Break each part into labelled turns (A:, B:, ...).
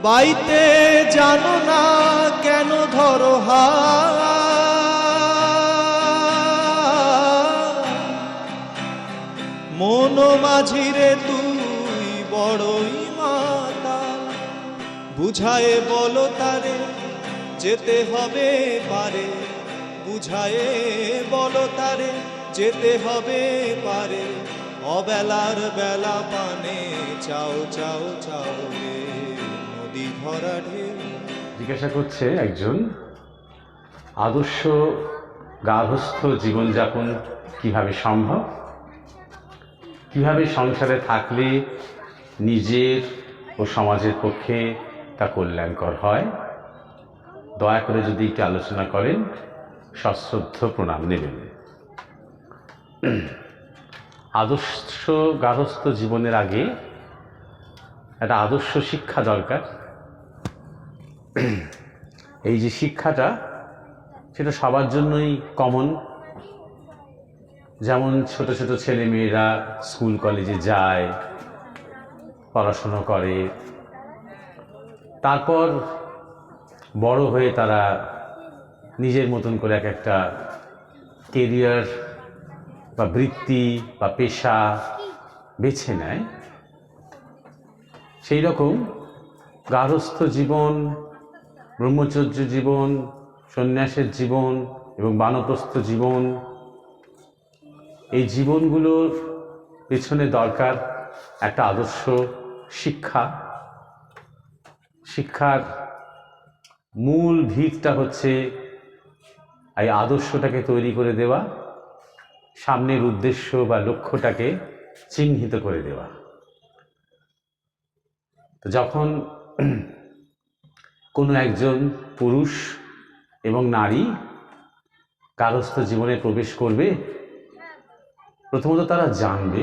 A: বাইতে জানো না কেন ধরো মন মাঝিরে তুই বড়ই মাতাল, বুঝায়ে বলো তারে যেতে হবে পারে, বুঝায়ে বলো তারে যেতে হবে পারে, অবেলার বেলা পানে চাও চাও চাও রে নদী ভরা ঢেউ।
B: জিজ্ঞাসা করছে একজন, আদর্শ গার্হস্থ্য জীবনযাপন কিভাবে সম্ভব, কিভাবে সংসারে থাকলে নিজের ও সমাজের পক্ষে তা কল্যাণকর হয়, দয়া করে যদি একটু আলোচনা করেন সশ্রদ্ধ প্রণাম নেবেন। আদর্শ গার্হস্থ্য জীবনের আগে একটা আদর্শ শিক্ষা দরকার। এই যে শিক্ষাটা, সেটা সবার জন্যই কমন। যেমন ছোট ছোট ছেলে মেয়েরা স্কুল কলেজে যায়, পড়াশুনো করে, তারপর বড় হয়ে তারা নিজের মতন করে এক একটা কেরিয়ার বা বৃত্তি বা পেশা বেছে নেয়। সেই রকম গার্হস্থ্য জীবন, ব্রহ্মচর্য জীবন, সন্ন্যাসের জীবন এবং বানপ্রস্থ জীবন, এই জীবনগুলোর পেছনে দরকার একটা আদর্শ শিক্ষা। শিক্ষার মূল ভিতটা হচ্ছে এই আদর্শটাকে তৈরি করে দেওয়া, সামনের উদ্দেশ্য বা লক্ষ্যটাকে চিহ্নিত করে দেওয়া। তো যখন কোনো একজন পুরুষ এবং নারী গার্হস্থ্য জীবনে প্রবেশ করবে, প্রথমত তারা জানবে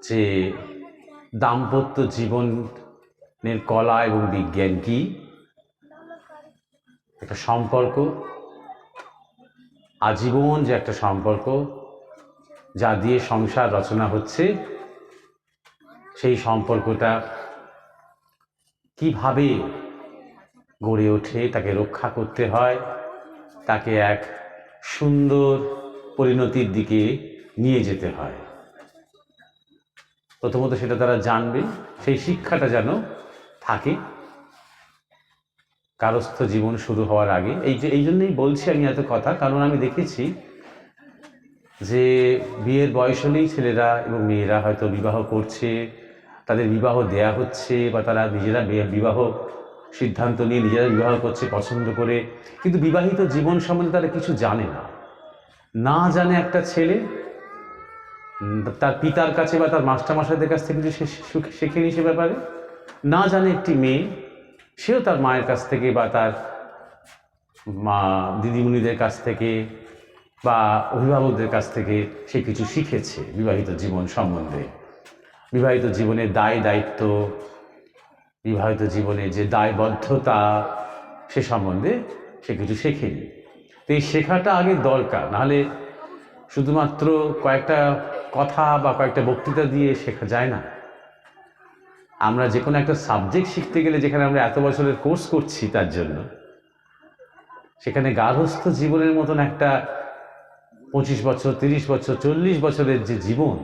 B: যে দাম্পত্য জীবনের কলা এবং বিজ্ঞান কি, একটা সম্পর্ক, আজীবন যে একটা সম্পর্ক যা দিয়ে সংসার রচনা হচ্ছে, সেই সম্পর্কটা কিভাবে গড়ে ওঠে, তাকে রক্ষা করতে হয়, তাকে এক সুন্দর পরিণতির দিকে নিয়ে যেতে হয়। প্রথমত সেটা তারা জানবে, সেই শিক্ষাটা যেন থাকে গার্হস্থ্য জীবন শুরু হওয়ার আগে। এই জন্যই বলছি আমি এত কথা, কারণ আমি দেখেছি যে বিয়ের বয়স হলেই ছেলেরা এবং মেয়েরা হয়তো বিবাহ করছে, তাদের বিবাহ দেয়া হচ্ছে, বা তারা নিজেরা বিবাহ সিদ্ধান্ত নিয়ে নিজেরা বিবাহ করছে পছন্দ করে, কিন্তু বিবাহিত জীবন সম্বন্ধে তারা কিছু জানে না। না জানে একটা ছেলে তার পিতার কাছে বা তার মাস্টারমশাইদের কাছ থেকে কিছু শেখেনি সে ব্যাপারে, না জানে একটি মেয়ে, সেও তার মায়ের কাছ থেকে বা তার মা দিদিমণিদের কাছ থেকে বা অভিভাবকদের কাছ থেকে সে কিছু শিখেছে বিবাহিত জীবন সম্বন্ধে। বিবাহিত জীবনের দায় দায়িত্ব, বিবাহিত জীবনে যে দায়বদ্ধতা, সে সম্বন্ধে সে কিছু শেখেনি। তো এই শেখাটা আগে দরকার, নাহলে শুধুমাত্র কয়েকটা কথা বা কয়েকটা বক্তৃতা দিয়ে শেখা যায় না। আমরা যে কোনো একটা সাবজেক্ট শিখতে গেলে, যেখানে আমরা এত বছরের কোর্স করছি তার জন্য, সেখানে গার্হস্থ্য জীবনের মতন একটা 25 বছর, 30 বছর, 40 বছরের যে জীবন,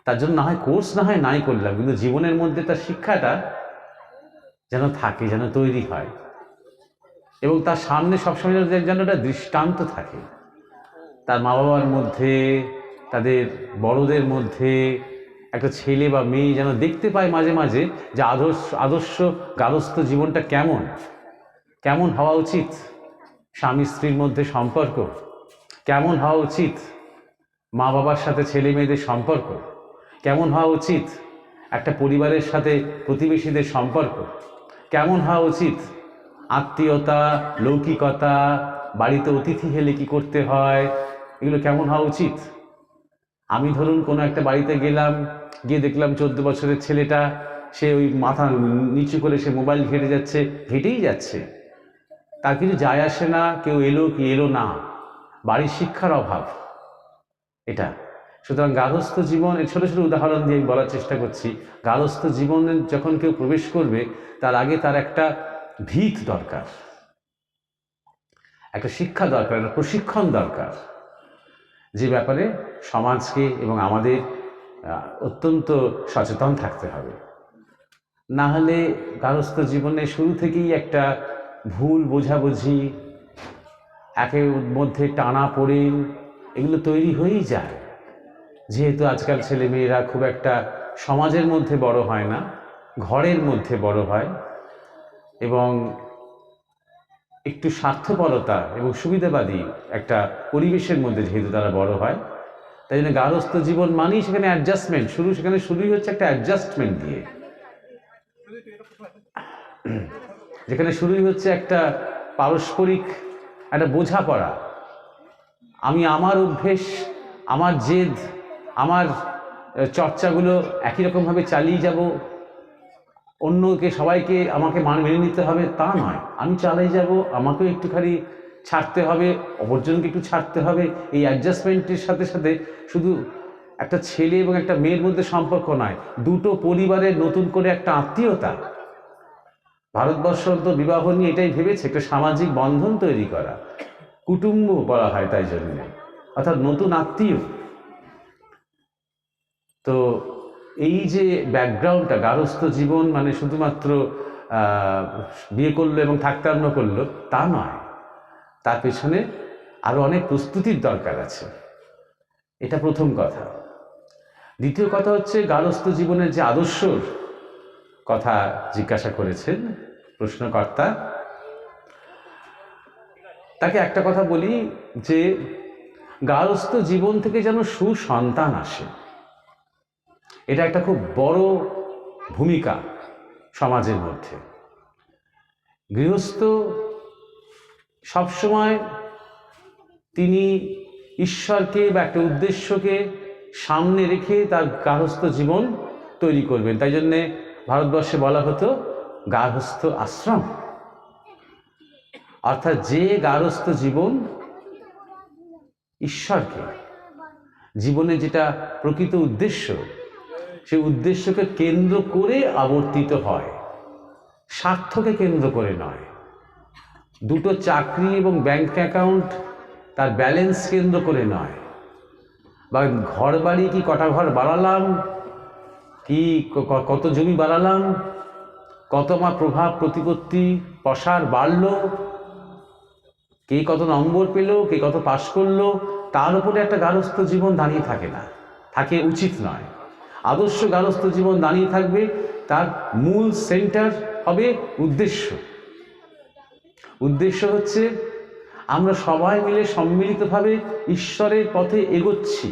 B: তার জন্য না হয় কোর্স না হয় নাই করলাম, কিন্তু জীবনের মধ্যে তার শিক্ষাটা যেন থাকে, যেন তৈরি হয়, এবং তার সামনে সবসময় যেন একটা দৃষ্টান্ত থাকে, তার মা বাবার মধ্যে, তাদের বড়দের মধ্যে একটা ছেলে বা মেয়ে যেন দেখতে পায় মাঝে মাঝে যে আদর্শ গার্হস্থ্য জীবনটা কেমন কেমন হওয়া উচিত, স্বামী স্ত্রীর মধ্যে সম্পর্ক কেমন হওয়া উচিত, মা বাবার সাথে ছেলে মেয়েদের সম্পর্ক কেমন হওয়া উচিত, একটা পরিবারের সাথে প্রতিবেশীদের সম্পর্ক কেমন হওয়া উচিত, আত্মীয়তা, লৌকিকতা, বাড়িতে অতিথি এলে কি করতে হয়, এগুলো কেমন হওয়া উচিত। আমি ধরুন কোনো একটা বাড়িতে গেলাম, গিয়ে দেখলাম 14 বছরের ছেলেটা, সে ওই মাথা নিচু করে সে মোবাইল ঘেটে যাচ্ছে, ঘেটেই যাচ্ছে, তার কিছু যায় আসে না কেউ এলো কি এলো না, বাড়ির শিক্ষার অভাব এটা। সুতরাং গার্হস্থ্য জীবন, এই ছোটো ছোটো উদাহরণ দিয়ে আমি বলার চেষ্টা করছি। গার্হস্থ্য জীবনে যখন কেউ প্রবেশ করবে, তার আগে তার একটা ভিত দরকার, একটা শিক্ষা দরকার, একটা প্রশিক্ষণ দরকার, যে ব্যাপারে সমাজকে এবং আমাদের অত্যন্ত সচেতন থাকতে হবে। না হলে গার্হস্থ্য জীবনে শুরু থেকেই একটা ভুল বোঝাবুঝি, একের মধ্যে টানা পড়েন, এগুলো তৈরি হয়েই যায়। যেহেতু আজকাল ছেলেমেয়েরা খুব একটা সমাজের মধ্যে বড় হয় না, ঘরের মধ্যে বড় হয়, এবং একটু স্বার্থপরতা এবং সুবিধাবাদী একটা পরিবেশের মধ্যে যেহেতু তারা বড় হয়, তাই জন্য গার্হস্থ্য জীবন মানেই সেখানে অ্যাডজাস্টমেন্ট সেখানে শুরুই হচ্ছে একটা অ্যাডজাস্টমেন্ট দিয়ে, যেখানে শুরুই হচ্ছে একটা পারস্পরিক একটা বোঝাপড়া। আমি আমার অভ্যেস, আমার জেদ, আমার চর্চাগুলো একই রকমভাবে চালিয়ে যাব, অন্যকে সবাইকে আমাকে মেনে নিতে হবে তা নয়। আমি চালিয়ে যাব, আমাকেও একটুখানি ছাড়তে হবে, অপরজনকে একটু ছাড়তে হবে। এই অ্যাডজাস্টমেন্টের সাথে সাথে শুধু একটা ছেলে এবং একটা মেয়ের মধ্যে সম্পর্ক নয়, দুটো পরিবারের নতুন করে একটা আত্মীয়তা। ভারতবর্ষ তো বিবাহ নিয়ে এটাই ভেবেছে, একটা সামাজিক বন্ধন তৈরি করা, কুটুম্ব বলা হয় তাই জন্য, অর্থাৎ নতুন আত্মীয়। তো এই যে ব্যাকগ্রাউন্ডটা, গার্হস্থ্য জীবন মানে শুধুমাত্র বিয়ে করলো এবং থাকতে আরম্ভ করলো তা নয়, তার পেছনে আরো অনেক প্রস্তুতির দরকার আছে। এটা প্রথম কথা। দ্বিতীয় কথা হচ্ছে, গার্হস্থ্য জীবনের যে আদর্শর কথা জিজ্ঞাসা করেছেন প্রশ্নকর্তা, তাকে একটা কথা বলি যে গার্হস্থ্য জীবন থেকে যেন সুসন্তান আসে, এটা একটা খুব বড় ভূমিকা সমাজের মধ্যে। গৃহস্থ সবসময় তিনি ঈশ্বরকে বা একটা উদ্দেশ্যকে সামনে রেখে তার গার্হস্থ্য জীবন তৈরি করবেন। তাই জন্যে ভারতবর্ষে বলা হতো গার্হস্থ্য আশ্রম, অর্থাৎ যে গার্হস্থ্য জীবন ঈশ্বরকে, জীবনে যেটা প্রকৃত উদ্দেশ্য, সেই উদ্দেশ্যকে কেন্দ্র করে আবর্তিত হয়, স্বার্থকে কেন্দ্র করে নয়। দুটো চাকরি এবং ব্যাংক অ্যাকাউন্ট তার ব্যালেন্স কেন্দ্র করে নয়, বা ঘর বাড়ি কি কটা ঘর বাড়ালাম, কি কত জমি বাড়ালাম, কত আমার প্রভাব প্রতিপত্তি প্রসার বাড়লো, কে কত নম্বর পেল, কে কত পাশ করলো, তার উপরে একটা গার্হস্থ্য জীবন দাঁড়িয়ে থাকে না, থাকে উচিত নয়। আদর্শ গার্হস্থ্য জীবন দাঁড়িয়ে থাকবে, তার মূল সেন্টার হবে উদ্দেশ্য। উদ্দেশ্য হচ্ছে আমরা সবাই মিলে সম্মিলিতভাবে ঈশ্বরের পথে এগোচ্ছি,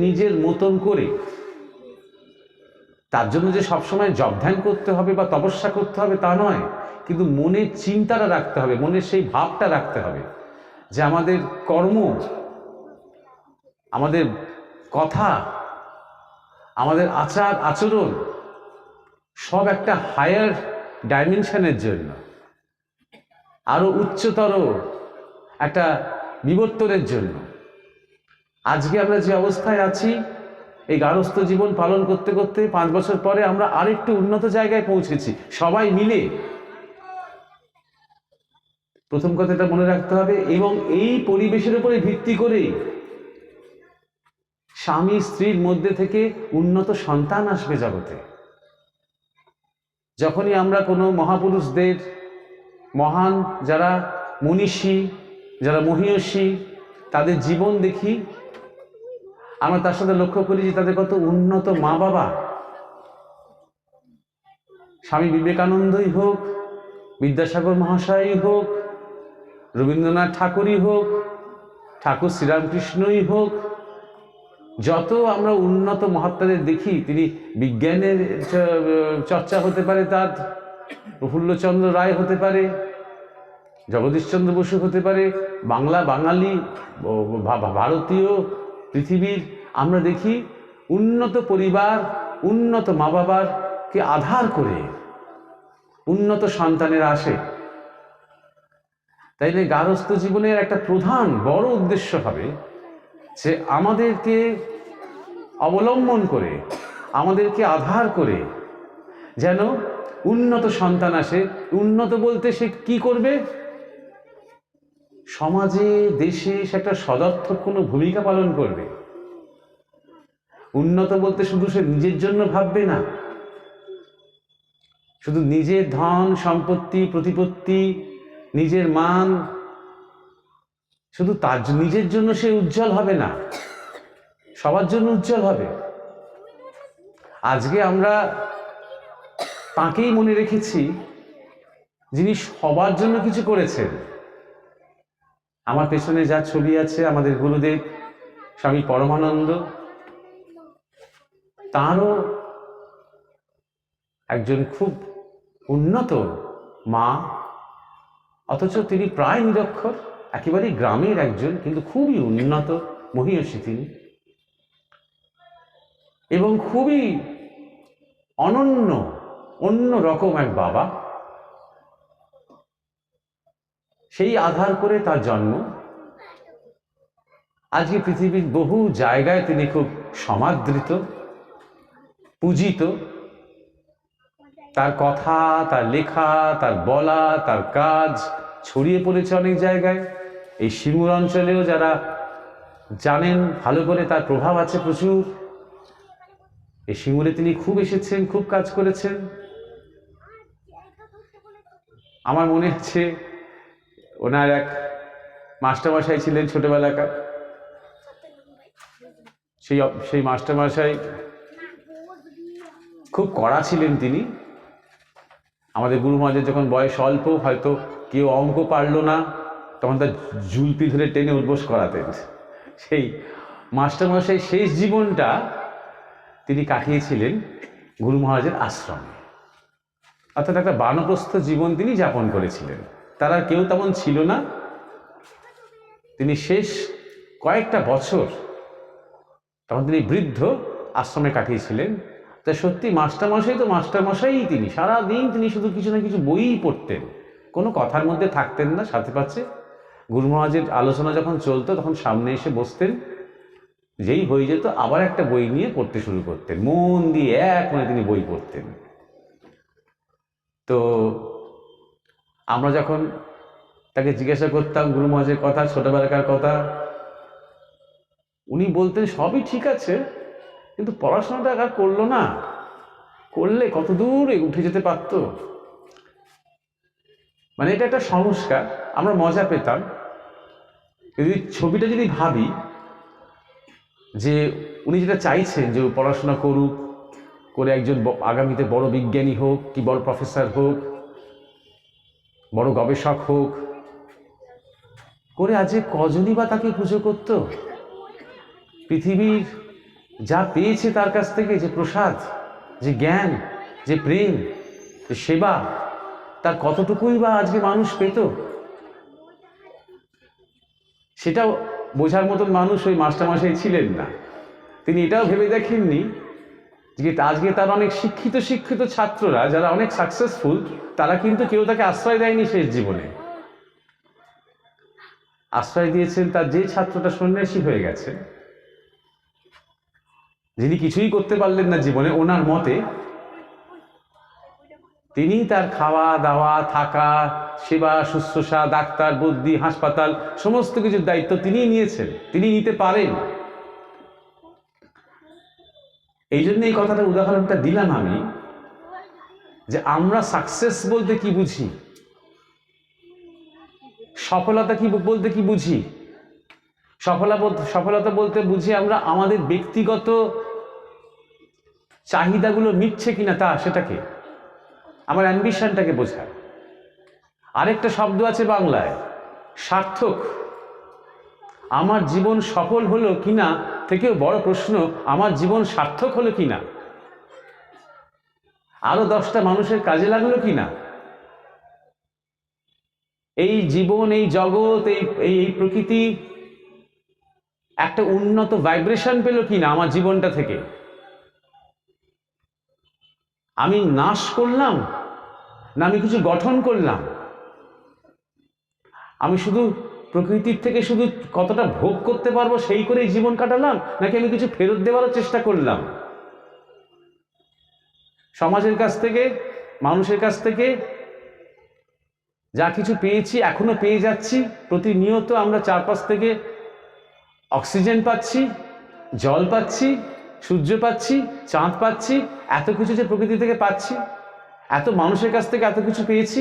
B: নিজের মতন করে। তার জন্য যে সবসময় জপ ধ্যান করতে হবে বা তপস্যা করতে হবে তা নয়, কিন্তু মনের চিন্তাটা রাখতে হবে, মনের সেই ভাবটা রাখতে হবে যে আমাদের কর্ম, আমাদের কথা, আমাদের আচার আচরণ সব একটা হায়ার ডাইমেনশনের জন্য, আরো উচ্চতর একটা বিবর্তনের জন্য। আজকে আমরা যে অবস্থায় আছি, এই গার্হস্থ্য জীবন পালন করতে করতে 5 বছর পরে আমরা আরেকটু উন্নত জায়গায় পৌঁছেছি সবাই মিলে। প্রথম কথাটা মনে রাখতে হবে। এবং এই পরিবেশের উপরে ভিত্তি করে স্বামী স্ত্রীর মধ্যে থেকে উন্নত সন্তান আসবে জগতে। যখনই আমরা কোনো মহাপুরুষদের, মহান যারা মনীষী, যারা মহীয়সী, তাদের জীবন দেখি, আমরা তার সাথে লক্ষ্য করি যে তাদের কত উন্নত মা বাবা। স্বামী বিবেকানন্দই হোক, বিদ্যাসাগর মহাশয়ই হোক, রবীন্দ্রনাথ ঠাকুরই হোক, ঠাকুর শ্রীরামকৃষ্ণই হোক, যত আমরা উন্নত মহাত্মাদের দেখি, তিনি বিজ্ঞানের চর্চা হতে পারে, তার প্রফুল্লচন্দ্র রায় হতে পারে, জগদীশচন্দ্র বসু হতে পারে, বাঙালি ভারতীয় পৃথিবীর আমরা দেখি উন্নত পরিবার, উন্নত মা বাবাকে আধার করে উন্নত সন্তানেরা আসে। তাই না গার্হস্থ্য জীবনের একটা প্রধান বড় উদ্দেশ্য হবে যে আমাদেরকে অবলম্বন করে, আমাদেরকে আধার করে যেন উন্নত সন্তান আসে। উন্নত বলতে সে কি করবে? সমাজে, দেশে সে একটা সদর্থক কোনো ভূমিকা পালন করবে। উন্নত বলতে শুধু সে নিজের জন্য ভাববে না, শুধু নিজের ধন সম্পত্তি প্রতিপত্তি নিজের মান শুধু তার নিজের জন্য সে উজ্জ্বল হবে না, সবার জন্য উজ্জ্বল হবে। আজকে আমরা তাঁকেই মনে রেখেছি যিনি সবার জন্য কিছু করেছেন। আমার পেছনে যা ছবি আছে আমাদের গুরুদেব স্বামী পরমানন্দ, তাঁরও একজন খুব উন্নত মা, অথচ তিনি প্রায় নিরক্ষর, একেবারে গ্রামের একজন, কিন্তু খুবই উন্নত মহীয়সী তিনি, এবং খুবই অনন্য অন্য রকম এক বাবা। সেই আধার করে তার জন্ম। আজকে পৃথিবীর বহু জায়গায় তিনি খুব সমাদৃত, পূজিত। তার কথা, তার লেখা, তার বলা, তার কাজ ছড়িয়ে পড়েছে অনেক জায়গায়। এই সিঙ্গুর অঞ্চলেও যারা জানেন ভালো করে তার প্রভাব আছে প্রচুর। এই সিঙ্গুরে তিনি খুব এসেছেন, খুব কাজ করেছেন। আমার মনে আছে ওনার এক মাস্টারমশাই ছিলেন ছোটবেলাকার। সেই মাস্টারমশাই খুব কড়া ছিলেন তিনি। আমাদের গুরু মহারাজের যখন বয়স অল্প, হয়তো কেউ অঙ্ক পারলো না, তখন তার জুলপি ধরে টেনে উদ্বোস করাতেন। সেই মাস্টারমশাই শেষ জীবনটা তিনি কাটিয়েছিলেন গুরু মহারাজের আশ্রমে, অর্থাৎ একটা বানপ্রস্থ জীবন তিনি যাপন করেছিলেন। তার আর কেউ তেমন ছিল না। তিনি শেষ কয়েকটা বছর তখন তিনি বৃদ্ধ আশ্রমে কাটিয়েছিলেন। তা সত্যি মাস্টারমশাই তো মাস্টারমশাই তিনি। সারাদিন তিনি শুধু কিছু না কিছু বইই পড়তেন, কোনো কথার মধ্যে থাকতেন না সাথে পাচ্ছে। গুরু মহারাজের আলোচনা যখন চলতো তখন সামনে এসে বসতেন, যেই হয়ে যেত আবার একটা বই নিয়ে পড়তে শুরু করতেন, মন দিয়ে এক মনে তিনি বই পড়তেন। তো আমরা যখন তাকে জিজ্ঞাসা করতাম গুরু মহারাজের কথা, ছোটবেলাকার কথা, উনি বলতেন সবই ঠিক আছে, কিন্তু পড়াশোনাটা আর করলো না, করলে কত দূর উঠে যেতে পারত। মানে এটা একটা সংস্কার, আমরা মজা পেতাম। যদি ছবিটা যদি ভাবি যে উনি যেটা চাইছেন যে পড়াশোনা করুক, করে একজন আগামীতে বড় বিজ্ঞানী হোক, কি বড় প্রফেসর হোক, বড় গবেষক হোক, করে আজকে কজনই বা তাকে পুজো করত? পৃথিবীর যা পেয়েছে তার কাছ থেকে, যে প্রসাদ, যে জ্ঞান, যে প্রেম, যে সেবা, তার কতটুকুই বা আজকে মানুষ পেত? সেটাও বোঝার মতন মানুষ ওই মাস্টারমশাই ছিলেন না। তিনি এটাও ভেবে দেখেননি যে আজকে তার অনেক শিক্ষিত ছাত্ররা যারা অনেক সাকসেসফুল, তারা কিন্তু কেউ তাকে আশ্রয় দেয়নি শেষ জীবনে। আশ্রয় দিয়েছেন তার যে ছাত্রটা সন্ন্যাসী হয়ে গেছে, যিনি কিছুই করতে পারলেন না জীবনে ওনার মতে। তিনি তার খাওয়া দাওয়া, থাকা, সেবা শুশ্রূষা, ডাক্তার, বুদ্ধি, হাসপাতাল, সমস্ত কিছুর দায়িত্ব তিনি নিয়েছেন, তিনি নিতে পারেন। এই জন্য এই কথাটা উদাহরণটা দিলাম আমি, যে আমরা সাকসেস বলতে কি বুঝি, সফলতা কি বলতে কি বুঝি। সফলতা বলতে বুঝি আমরা আমাদের ব্যক্তিগত চাহিদাগুলো মিটছে কিনা সেটাকে, আমার অ্যাম্বিশনটাকে বোঝায়। আরেকটা শব্দ আছে বাংলায়, সার্থক। আমার জীবন সফল হলো কিনা থেকেও বড় প্রশ্ন, আমার জীবন সার্থক হলো কিনা, আরো 10টা মানুষের কাজে লাগলো কিনা, এই জীবন, এই জগৎ, এই প্রকৃতি একটা উন্নত ভাইব্রেশন পেল কিনা আমার জীবনটা থেকে। আমি নাশ করলাম না আমি কিছু গঠন করলাম, আমি শুধু প্রকৃতির থেকে শুধু কতটা ভোগ করতে পারবো সেই করেই জীবন কাটালাম, নাকি আমি কিছু ফেরত দেওয়ারও চেষ্টা করলাম? সমাজের কাছ থেকে, মানুষের কাছ থেকে যা কিছু পেয়েছি, এখনো পেয়ে যাচ্ছি, প্রতিনিয়ত আমরা চারপাশ থেকে অক্সিজেন পাচ্ছি, জল পাচ্ছি, সূর্য পাচ্ছি, চাঁদ পাচ্ছি, এত কিছু যে প্রকৃতি থেকে পাচ্ছি, এত মানুষের কাছ থেকে এত কিছু পেয়েছি,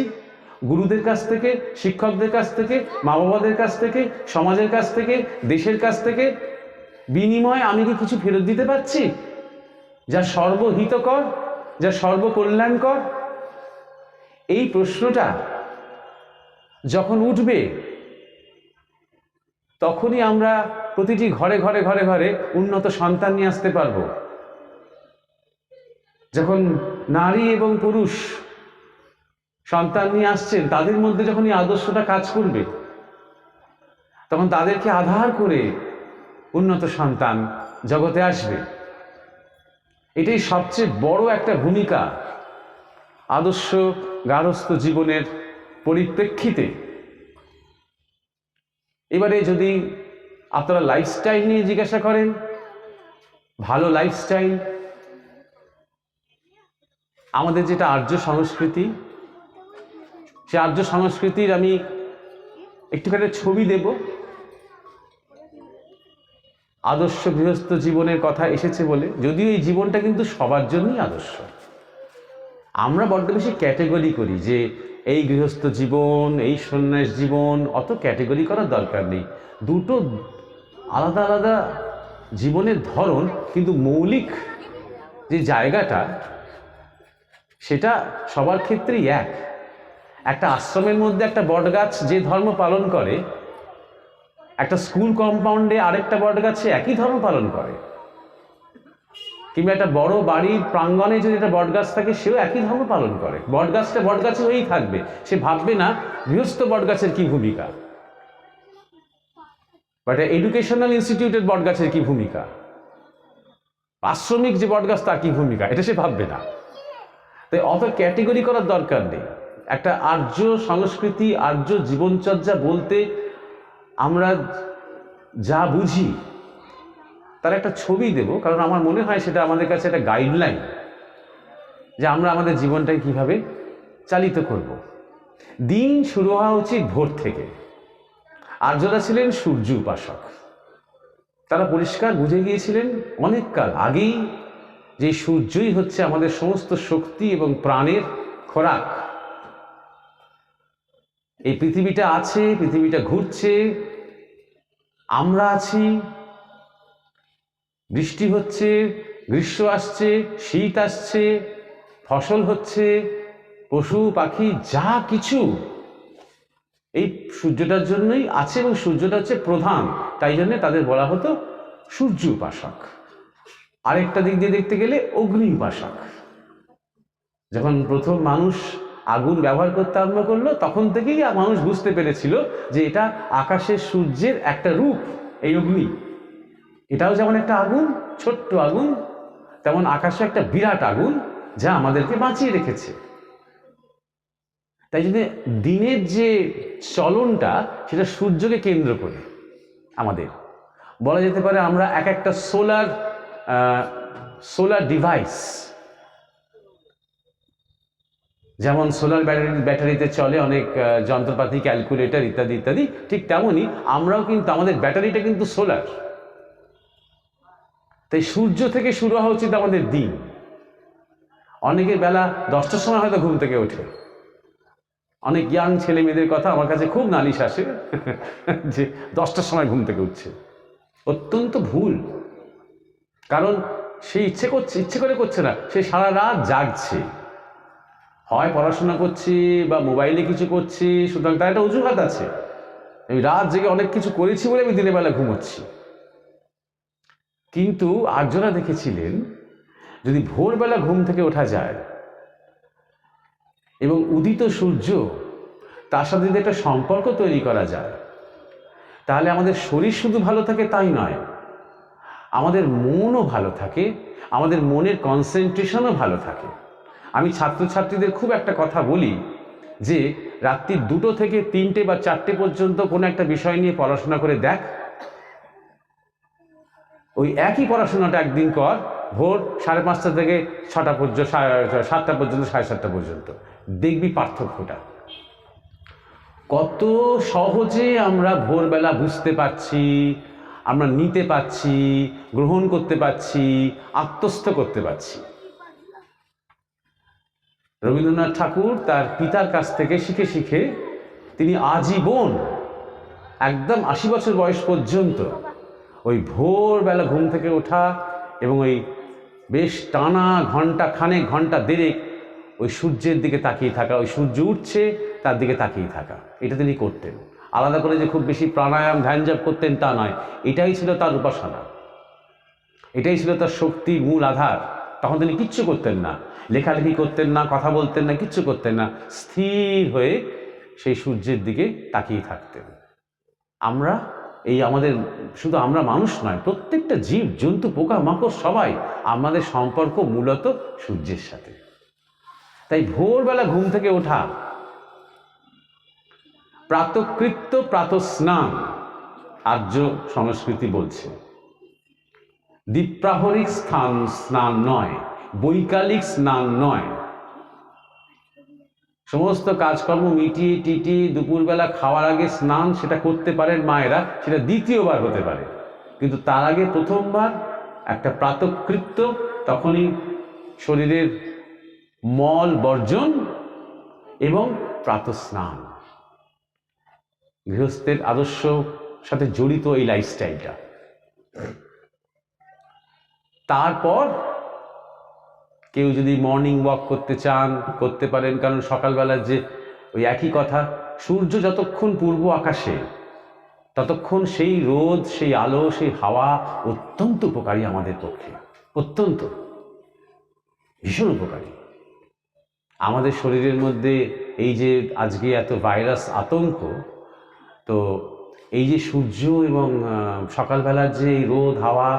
B: গুরুদের কাছ থেকে, শিক্ষকদের কাছ থেকে, মা বাবাদের কাছ থেকে, সমাজের কাছ থেকে, দেশের কাছ থেকে, বিনিময়ে আমি কি কিছু ফেরত দিতে পারছি যা সর্বহিতকর, যা সর্বকল্যাণকর? এই প্রশ্নটা যখন উঠবে, তখনই আমরা প্রতিটি ঘরে ঘরে ঘরে ঘরে উন্নত সন্তান নিয়ে আসতে পারবো। যখন নারী এবং পুরুষ সন্তান নিয়ে আসছেন, তাদের মধ্যে যখন এই আদর্শটা কাজ করবে, তখন তাদেরকে আধার করে উন্নত সন্তান জগতে আসবে। এটাই সবচেয়ে বড় একটা ভূমিকা আদর্শ গার্হস্থ্য জীবনের পরিপ্রেক্ষিতে। এবারে যদি আপনারা লাইফস্টাইল নিয়ে জিজ্ঞাসা করেন, ভালো লাইফস্টাইল, আমাদের যেটা আর্য সংস্কৃতি, সে আর্য সংস্কৃতির আমি একটুখানি ছবি দেব। আদর্শ গৃহস্থ জীবনের কথা এসেছে বলে, যদিও এই জীবনটা কিন্তু সবার জন্যই আদর্শ। আমরা বড্ড বেশি ক্যাটেগরি করি যে এই গৃহস্থ জীবন, এই সন্ন্যাস জীবন, অত ক্যাটেগরি করার দরকার নেই। দুটো আলাদা আলাদা জীবনের ধরন, কিন্তু মৌলিক যে জায়গাটা সেটা সবার ক্ষেত্রেই এক। একটা আশ্রমের মধ্যে একটা বটগাছ যে ধর্ম পালন করে, একটা স্কুল কম্পাউন্ডে আরেকটা বটগাছ একই ধর্ম পালন করে, কিংবা একটা বড় বাড়ির প্রাঙ্গণে যদি একটা বটগাছ থাকে, সেও একই ধর্ম পালন করে। বটগাছটা বটগাছ হয়েই থাকবে, সে ভাববে না গৃহস্থ বটগাছের কি ভূমিকা, বাট এডুকেশনাল ইনস্টিটিউটের বটগাছের কি ভূমিকা, আশ্রমিক যে বটগাছ তার কি ভূমিকা, এটা সে ভাববে না। তাই অত ক্যাটেগরি করার দরকার নেই। একটা আর্য সংস্কৃতি, আর্য জীবনচর্যা বলতে আমরা যা বুঝি তার একটা ছবি দেব, কারণ আমার মনে হয় সেটা আমাদের কাছে একটা গাইডলাইন যে আমরা আমাদের জীবনটাকে কিভাবে চালিত করব। দিন শুরু হওয়া উচিত ভোর থেকে। আর্যরা ছিলেন সূর্য উপাসক। তারা পরিষ্কার বুঝে গিয়েছিলেন অনেক কাল আগেই যে সূর্যই হচ্ছে আমাদের সমস্ত শক্তি এবং প্রাণের খোরাক। এই পৃথিবীটা আছে, পৃথিবীটা ঘুরছে, আমরা আছি, বৃষ্টি হচ্ছে, গ্রীষ্ম আসছে, শীত আসছে, ফসল হচ্ছে, পশু পাখি যা কিছু এই সূর্যটার জন্যই আছে, এবং সূর্যটা হচ্ছে প্রধান। তাই জন্য তাদের বলা হতো সূর্য উপাসক। আরেকটা দিক দিয়ে দেখতে গেলে অগ্নি উপাসক। যখন প্রথম মানুষ আগুন ব্যবহার করতে আরম্ভ করলো, তখন থেকেই মানুষ বুঝতে পেরেছিল যে এটা আকাশের সূর্যের একটা রূপ, এই অগ্নি। এটাও যেমন একটা আগুন, ছোট্ট আগুন, তেমন আকাশে একটা বিরাট আগুন যা আমাদেরকে বাঁচিয়ে রেখেছে। তাই জন্য দিনের যে চলনটা, সেটা সূর্যকে কেন্দ্র করে আমাদের বলা যেতে পারে আমরা এক একটা সোলার ডিভাইস। যেমন সোলার ব্যাটারিতে চলে অনেক যন্ত্রপাতি, ক্যালকুলেটর ইত্যাদি ইত্যাদি, ঠিক তেমনই আমরাও কিন্তু, আমাদের ব্যাটারিটা কিন্তু সোলার। তাই সূর্য থেকে শুরু হওয়া উচিত আমাদের দিন। অনেকের বেলা 10টার সময় হয়তো ঘুম থেকে ওঠে। অনেক ইয়াং ছেলে মেয়েদের কথা আমার কাছে খুব নালিশ আসে যে 10টার সময় ঘুম থেকে উঠছে। অত্যন্ত ভুল। কারণ সে ইচ্ছে করে করছে না, সে সারা রাত জাগছে, হয় পড়াশোনা করছি বা মোবাইলে কিছু করছি, সুতরাং তার একটা অজুহাত আছে, আমি রাত জেগে অনেক কিছু করেছি বলে আমি দিনের বেলা ঘুমোচ্ছি। কিন্তু আর্যরা দেখেছিলেন যদি ভোরবেলা ঘুম থেকে ওঠা যায় এবং উদিত সূর্য তার সাথে যদি একটা সম্পর্ক তৈরি করা যায়, তাহলে আমাদের শরীর শুধু ভালো থাকে তাই নয়, আমাদের মনও ভালো থাকে, আমাদের মনের কনসেন্ট্রেশনও ভালো থাকে। আমি ছাত্রছাত্রীদের খুব একটা কথা বলি যে রাত্রি 2টো থেকে 3টে বা 4টে পর্যন্ত কোনো একটা বিষয় নিয়ে পড়াশোনা করে দেখ, ওই একই পড়াশোনাটা একদিন কর ভোর 5:30 থেকে 6টা পর্যন্ত, 7টা পর্যন্ত, 7:30 পর্যন্ত, দেখবি পার্থক্যটা। কত সহজে আমরা ভোরবেলা বুঝতে পারছি, আমরা নিতে পারছি, গ্রহণ করতে পারছি, আত্মস্থ করতে পারছি। রবীন্দ্রনাথ ঠাকুর তার পিতার কাছ থেকে শিখে শিখে তিনি আজীবন একদম 80 বছর বয়স পর্যন্ত ওই ভোরবেলা ঘুম থেকে ওঠা এবং ওই বেশ টানা ঘন্টা দেড়েক ওই সূর্যের দিকে তাকিয়ে থাকা, ওই সূর্য উঠছে তার দিকে তাকিয়ে থাকা, এটা তিনি করতেন। আলাদা করে যে খুব বেশি প্রাণায়াম ধ্যান জপ করতেন তা নয়, এটাই ছিল তার উপাসনা, এটাই ছিল তার শক্তির মূল আধার। তখন তিনি কিচ্ছু করতেন না, লেখালেখি করতেন না, কথা বলতেন না, কিচ্ছু করতেন না, স্থির হয়ে সেই সূর্যের দিকে তাকিয়ে থাকতেন। আমরা আমাদের শুধু আমরা মানুষ নয়, প্রত্যেকটা জীব জন্তু পোকা মাকড় সবাই আমাদের সম্পর্ক মূলত সূর্যের সাথে। তাই ভোরবেলা ঘুম থেকে ওঠা, প্রাতকৃত্য প্রাতঃস্নান আর্য সংস্কৃতি বলছে, দ্বিপ্রাহরিক স্নান নয়, বৈকালিক স্নান নয়। সমস্ত কাজকর্ম মিটিয়ে টিটিয়ে দুপুরবেলা খাওয়ার আগে স্নান, সেটা করতে পারেন মায়েরা, সেটা দ্বিতীয়বার হতে পারে, কিন্তু তার আগে প্রথমবার একটা প্রাতকৃত্য, তখনই শরীরের মল বর্জন এবং প্রাতঃস্নান। গৃহস্থের আদর্শ সাথে জড়িত এই লাইফস্টাইলটা। তারপর কেউ যদি মর্নিং ওয়াক করতে চান করতে পারেন, কারণ সকালবেলার যে ওই একই কথা, সূর্য যতক্ষণ পূর্ব আকাশে ততক্ষণ সেই রোদ, সেই আলো, সেই হাওয়া অত্যন্ত উপকারী আমাদের পক্ষে, অত্যন্ত ভীষণ উপকারী। আমাদের শরীরের মধ্যে এই যে আজকে এত ভাইরাস আতঙ্ক, তো এই যে সূর্য এবং সকালবেলার যে রোদ হাওয়া,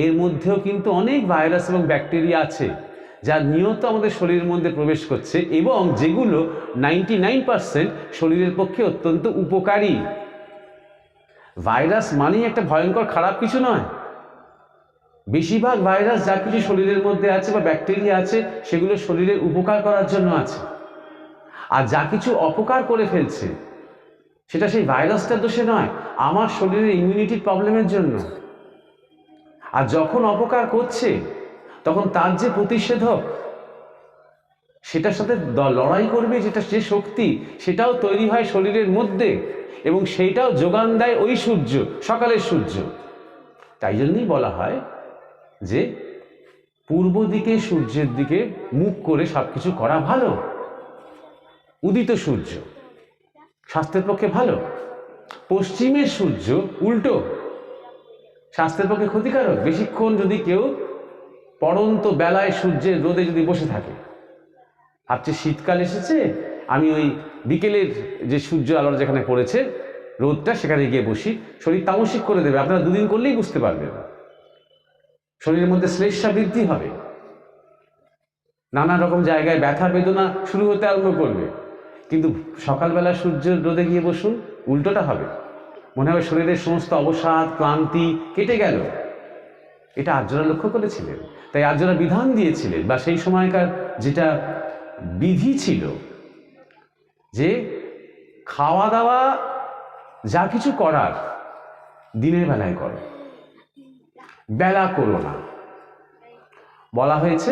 B: এর মধ্যেও কিন্তু অনেক ভাইরাস এবং ব্যাকটেরিয়া আছে যা নিয়ত আমাদের শরীরের মধ্যে প্রবেশ করছে, এবং যেগুলো 99% শরীরের পক্ষে অত্যন্ত উপকারী। ভাইরাস মানেই একটা ভয়ঙ্কর খারাপ কিছু নয়। বেশিরভাগ ভাইরাস যা কিছু শরীরের মধ্যে আছে বা ব্যাকটেরিয়া আছে, সেগুলো শরীরের উপকার করার জন্য আছে, আর যা কিছু অপকার করে ফেলছে সেটা সেই ভাইরাসটার দোষে নয়, আমার শরীরের ইমিউনিটির প্রবলেমের জন্য। আর যখন অপকার করছে তখন তার যে প্রতিষেধক, সেটার সাথে লড়াই করবে যেটা যে শক্তি, সেটাও তৈরি হয় শরীরের মধ্যে, এবং সেইটাও যোগান দেয় ওই সূর্য, সকালের সূর্য। তাই জন্যই বলা হয় যে পূর্ব দিকে সূর্যের দিকে মুখ করে সব কিছু করা ভালো। উদিত সূর্য স্বাস্থ্যের পক্ষে ভালো, পশ্চিমের সূর্য উল্টো স্বাস্থ্যের পক্ষে ক্ষতিকারক। বেশিক্ষণ যদি কেউ পড়ন্ত বেলায় সূর্যের রোদে যদি বসে থাকে, ভাবছে শীতকাল এসেছে, আমি ওই বিকেলের যে সূর্য আলোর যেখানে পড়েছে রোদটা, সেখানে গিয়ে বসি, শরীর তামসিক করে দেবে। আপনারা 2 দিন করলেই বুঝতে পারবেন, শরীরের মধ্যে শ্লেষ্মা বৃদ্ধি হবে, নানা রকম জায়গায় ব্যথা বেদনা শুরু হতে আরম্ভ করবে। কিন্তু সকালবেলা সূর্যের রোদে গিয়ে বসুন, উল্টোটা হবে, মনে হবে শরীরের সমস্ত অবসাদ ক্লান্তি কেটে গেল। এটা আর্যরা লক্ষ্য করেছিলেন, তাই আর্যরা বিধান দিয়েছিলেন, বা সেই সময়কার যেটা বিধি ছিল যে খাওয়া দাওয়া যা কিছু করার দিনের বেলায় করো, বেলা করো না। বলা হয়েছে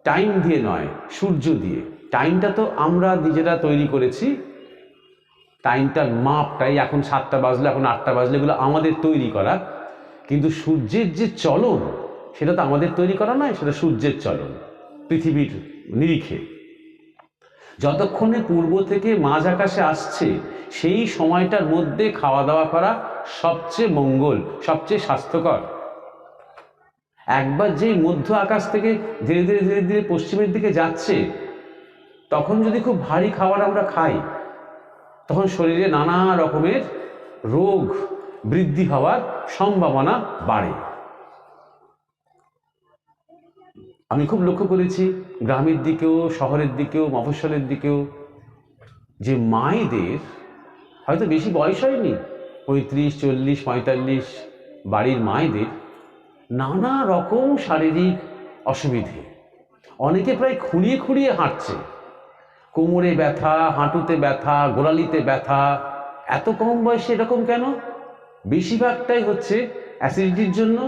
B: টাইম দিয়ে নয়, সূর্য দিয়ে। টাইমটা তো আমরা নিজেরা তৈরি করেছি, টাইমটার মাপটাই এখন 7টা বাজলে, এখন 8টা বাজলে, এগুলো আমাদের তৈরি করা। কিন্তু সূর্যের যে চলন, সেটা তো আমাদের তৈরি করা নয়, সেটা সূর্যের চলন পৃথিবীর নিরিখে। যতক্ষণে পূর্ব থেকে মাঝ আকাশে আসছে, সেই সময়টার মধ্যে খাওয়া দাওয়া করা সবচেয়ে মঙ্গল, সবচেয়ে স্বাস্থ্যকর। একবার যেই মধ্য আকাশ থেকে ধীরে ধীরে ধীরে ধীরে পশ্চিমের দিকে যাচ্ছে, তখন যদি খুব ভারী খাবার আমরা খাই, তখন শরীরে নানা রকমের রোগ বৃদ্ধি হওয়ার সম্ভাবনা বাড়ে। আমি খুব লক্ষ্য করেছি, গ্রামের দিকেও, শহরের দিকেও, মফস্বলের দিকেও যে মায়েদের হয়তো বেশি বয়স হয়নি, 35, 40, 45, বাড়ির মায়েদের নানা রকম শারীরিক অসুবিধে, অনেকে প্রায় খুঁড়িয়ে খুঁড়িয়ে হাঁটছে, কোমরে ব্যথা, হাঁটুতে ব্যথা, গোড়ালিতে ব্যথা। এত কম বয়সে এরকম কেন? বেশিরভাগটাই হচ্ছে অ্যাসিডিটির জন্য।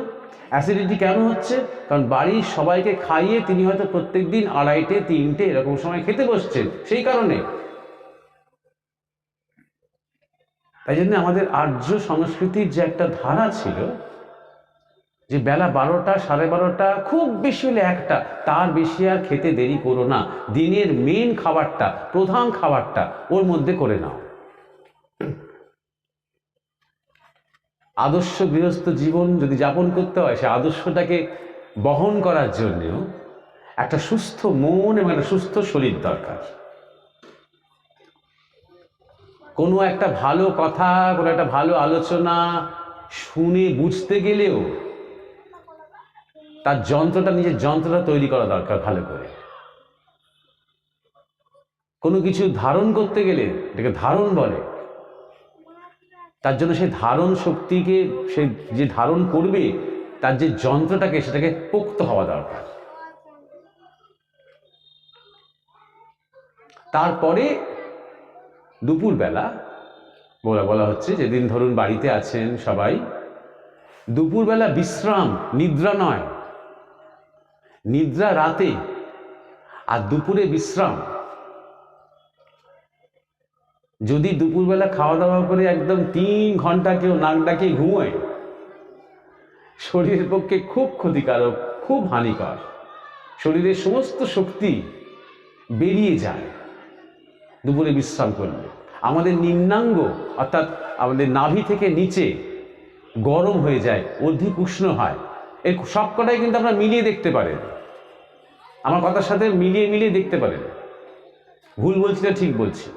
B: অ্যাসিডিটি কেন হচ্ছে? কারণ বাড়ির সবাইকে খাইয়ে তিনি হয়তো প্রত্যেক দিন 2:30, 3টে এরকম সময় খেতে বসছেন, সেই কারণে। তাই জন্য আমাদের আর্য সংস্কৃতির যে একটা ধারা ছিল যে বেলা 12টা, 12:30, খুব বেশি হলে 1টা, তার বেশি আর খেতে দেরি করো না, দিনের মেন খাবারটা, প্রধান খাবারটা ওর মধ্যে করে নাও। আদর্শ গৃহস্থ জীবন যদি যাপন করতে হয়, সে আদর্শটাকে বহন করার জন্যও একটা সুস্থ মন এবং একটা সুস্থ শরীর দরকার। কোনো একটা ভালো কথা, কোনো একটা ভালো আলোচনা শুনে বুঝতে গেলেও তার নিজের যন্ত্রটা তৈরি করা দরকার ভালো করে। কোনো কিছু ধারণ করতে গেলে, এটাকে ধারণ বলে, তার জন্য সেই ধারণ শক্তিকে, সে যে ধারণ করবে তার যে যন্ত্রটাকে, সেটাকে পোক্ত হওয়া দরকার। তারপরে দুপুরবেলা বলা হচ্ছে, যেদিন ধরুন বাড়িতে আছেন সবাই, দুপুরবেলা বিশ্রাম, নিদ্রা নয়, নিদ্রা রাতে আর দুপুরে বিশ্রাম। যদি দুপুরবেলা খাওয়া দাওয়া করে একদম 3 ঘন্টা কেউ নাক ডাকিয়ে ঘুমোয়, শরীরের পক্ষে খুব ক্ষতিকারক, খুব হানিকর। শরীরের সমস্ত শক্তি বেরিয়ে যায় দুপুরে বিশ্রাম করলে। আমাদের নিম্নাঙ্গ অর্থাৎ আমাদের নাভি থেকে নিচে গরম হয়ে যায়, অধিক উষ্ণ হয়। এর সবকটাই কিন্তু আপনারা মিলিয়ে দেখতে পারেন, আমার কথার সাথে মিলিয়ে দেখতে পারেন। ভুল বলছি না ঠিক বলছি?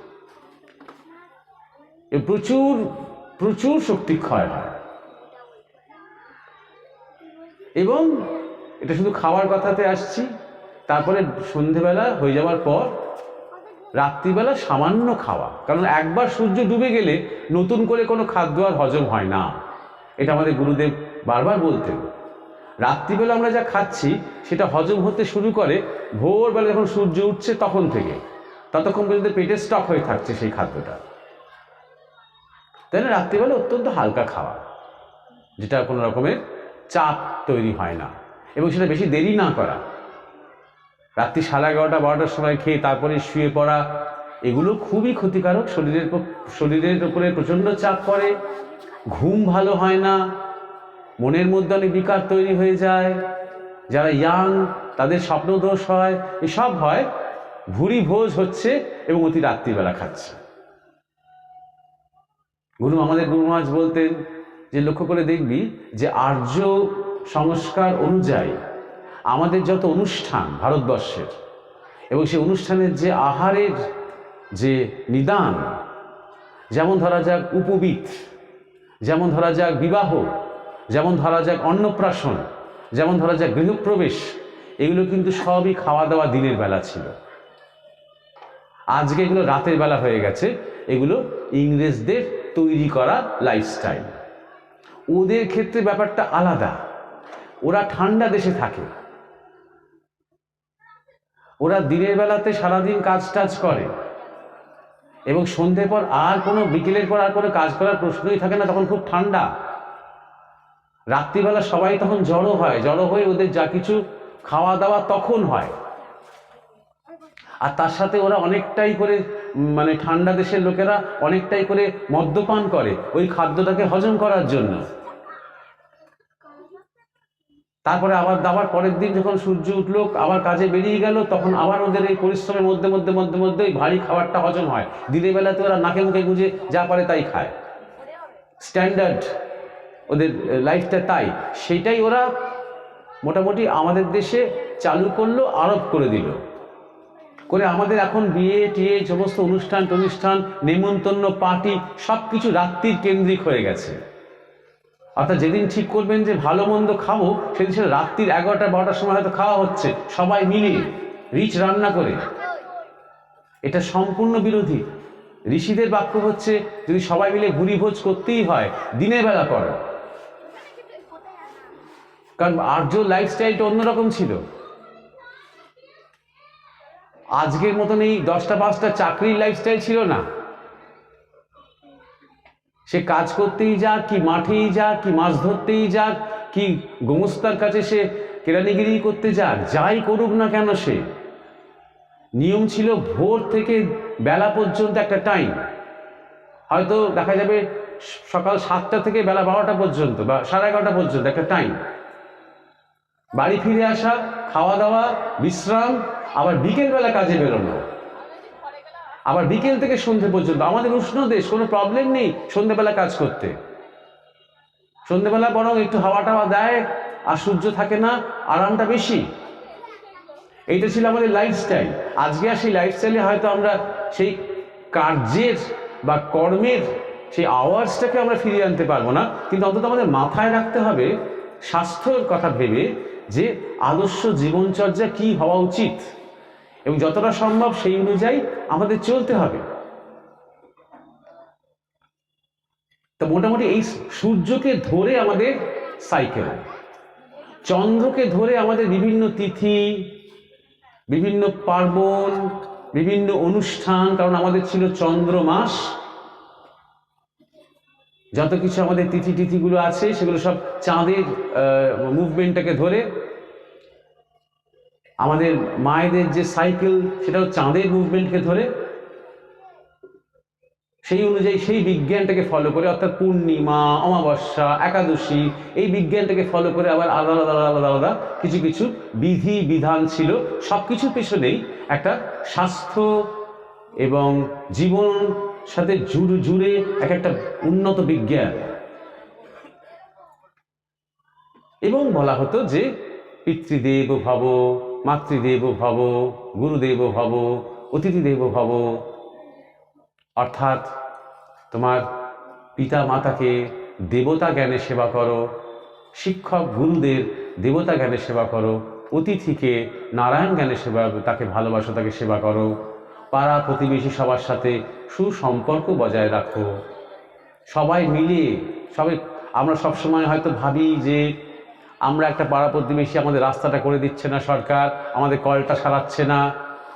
B: প্রচুর প্রচুর শক্তি ক্ষয় হয়। এবং এটা শুধু খাওয়ার কথাতে আসছি। তারপরে সন্ধেবেলা হয়ে যাওয়ার পর রাত্রিবেলা সামান্য খাওয়া, কারণ একবার সূর্য ডুবে গেলে নতুন করে কোনো খাদ্য আর হজম হয় না। এটা আমাদের গুরুদেব বারবার বলতেন। রাত্রিবেলা আমরা যা খাচ্ছি সেটা হজম হতে শুরু করে ভোরবেলা যখন সূর্য উঠছে তখন থেকে, ততক্ষণ পর্যন্ত পেটে স্টক হয়ে থাকছে সেই খাদ্যটা। তাই না? রাত্রিবেলা অত্যন্ত হালকা খাওয়া, যেটা কোনো রকমের চাপ তৈরি হয় না, এবং সেটা বেশি দেরি না করা। রাত্রি 11:30, 12টার সময় খেয়ে তারপরে শুয়ে পড়া, এগুলো খুবই ক্ষতিকারক। শরীরের উপরে প্রচণ্ড চাপ পড়ে, ঘুম ভালো হয় না, মনের মধ্যে অনেক বিকার তৈরি হয়ে যায়। যারা ইয়াং তাদের স্বপ্নদোষ হয়, এসব হয়। ভুরি ভোজ হচ্ছে এবং অতি রাত্রিবেলা খাচ্ছে। আমাদের গুরু মহারাজ বলতেন যে লক্ষ্য করে দেখবি যে আর্য সংস্কার অনুযায়ী আমাদের যত অনুষ্ঠান ভারতবর্ষের, এবং সেই অনুষ্ঠানের যে আহারের যে নিদান, যেমন ধরা যাক উপবীত, যেমন ধরা যাক বিবাহ, যেমন ধরা যাক অন্নপ্রাশন, যেমন ধরা যাক গৃহপ্রবেশ, এগুলো কিন্তু সবই খাওয়া দাওয়া দিনের বেলা ছিল। আজকে এগুলো রাতের বেলা হয়ে গেছে। এগুলো ইংরেজদের তৈরি করা লাইফস্টাইল। ওদের ক্ষেত্রে ব্যাপারটা আলাদা। ওরা ঠান্ডা দেশে থাকে, ওরা দিনের বেলাতে সারাদিন কাজ টাজ করে, এবং সন্ধ্যের পর আর কোনো, বিকেলের পর আর কোনো কাজ করার প্রশ্নই থাকে না, তখন খুব ঠান্ডা। রাত্রিবেলা সবাই তখন জড়ো হয়, জড়ো হয়ে ওদের যা কিছু খাওয়া দাওয়া তখন হয়। আর তার সাথে ওরা অনেকটাই করে, মানে ঠান্ডা দেশের লোকেরা অনেকটাই করে মদ্যপান করে ওই খাদ্যটাকে হজম করার জন্য। তারপরে আবার পরের দিন যখন সূর্য উঠলো, আবার কাজে বেরিয়ে গেল, তখন আবার ওদের এই পরিশ্রমের মধ্যে ওই ভারী খাবারটা হজম হয়। দিনের বেলাতে ওরা নাকে মুখে গুঁজে যা পারে তাই খায়, স্ট্যান্ডার্ড ওদের লাইফটা তাই। সেটাই ওরা মোটামুটি আমাদের দেশে চালু করলো, আরোপ করে দিল, করে আমাদের এখন বিয়ে টিয়ে সমস্ত অনুষ্ঠান, নেমন্তন্ন, পার্টি সব কিছু রাত্রির কেন্দ্রিক হয়ে গেছে। অর্থাৎ যেদিন ঠিক করবেন যে ভালো মন্দ খাবো, সেদিন সেটা রাত্রির 11টা 12টার সময় হয়তো খাওয়া হচ্ছে, সবাই মিলে রিচ রান্না করে। এটা সম্পূর্ণ বিরোধী। ঋষিদের বাক্য হচ্ছে যদি সবাই মিলে ভুরিভোজ করতেই হয় দিনের বেলা করো, কারণ আর্য লাইফস্টাইলটা অন্যরকম ছিল। আজকের মতন এই 10টা 5টা চাকরির লাইফস্টাইল ছিল না। সে কাজ করতেই যাক, কি মাঠেই যাক, কি মাছ ধরতেই যাক, কি গোমস্তার কাছে সে কেরানিগিরি করতে যাক, যাই করুক না কেন, সে নিয়ম ছিল ভোর থেকে বেলা পর্যন্ত একটা টাইম, হয়তো দেখা যাবে সকাল 7টা থেকে বেলা 12টা পর্যন্ত বা 11:30 পর্যন্ত একটা টাইম, বাড়ি ফিরে আসা, খাওয়া দাওয়া, বিশ্রাম, আবার বিকেলবেলা কাজে বেরোনো, আবার বিকেল থেকে সন্ধ্যে পর্যন্ত। আমাদের উষ্ণ দেশ, কোনো প্রবলেম নেই সন্ধ্যেবেলা কাজ করতে। সন্ধ্যেবেলা বরং একটু হাওয়া টাওয়া দেয়, আর সূর্য থাকে না, আরামটা বেশি। এইটা ছিল আমাদের লাইফস্টাইল। আজকে আর সেই লাইফস্টাইলে হয়তো আমরা সেই কার্যের বা কর্মের সেই আওয়ার্সটাকে আমরা ফিরিয়ে আনতে পারবো না, কিন্তু অন্তত আমাদের মাথায় রাখতে হবে স্বাস্থ্যের কথা ভেবে যে আদর্শ জীবনচর্যা কি হওয়া উচিত, এবং যতটা সম্ভব সেই অনুযায়ী আমাদের চলতে হবে। তো মোটামুটি এই সূর্যকে ধরে আমাদের সাইকেল, চন্দ্রকে ধরে আমাদের বিভিন্ন তিথি, বিভিন্ন পার্বণ, বিভিন্ন অনুষ্ঠান, কারণ আমাদের ছিল চন্দ্র মাস। যত কিছু আমাদের তিথিগুলো আছে সেগুলো সব চাঁদের মুভমেন্টটাকে ধরে। আমাদের মায়েদের যে সাইকেল সেটাও চাঁদের মুভমেন্টকে ধরে, সেই অনুযায়ী সেই বিজ্ঞানটাকে ফলো করে, অর্থাৎ পূর্ণিমা, অমাবস্যা, একাদশী, এই বিজ্ঞানটাকে ফলো করে আবার আলাদা আলাদা আলাদা আলাদা কিছু কিছু বিধি বিধান ছিল। সব কিছুর পেছনেই একটা স্বাস্থ্য এবং জীবন সাথে জুড়ে একটা উন্নত বিজ্ঞান। এবং বলা হতো যে পিতৃদেব ভব, মাতৃদেব ভব, গুরুদেব ভব, অতিথিদেব ভব, অর্থাৎ তোমার পিতা মাতাকে দেবতা জ্ঞানে সেবা করো, শিক্ষক গুরুদের দেবতা জ্ঞানে সেবা করো, অতিথিকে নারায়ণ জ্ঞানে সেবা, তাকে ভালোবাসো, তাকে সেবা করো, পাড়া প্রতিবেশী সবার সাথে সুসম্পর্ক বজায় রাখো, সবাই মিলে আমরা সবসময় হয়তো ভাবি যে আমরা একটা পাড়া প্রতিবেশী, আমাদের রাস্তাটা করে দিচ্ছে না সরকার, আমাদের কলটা সারাচ্ছে না,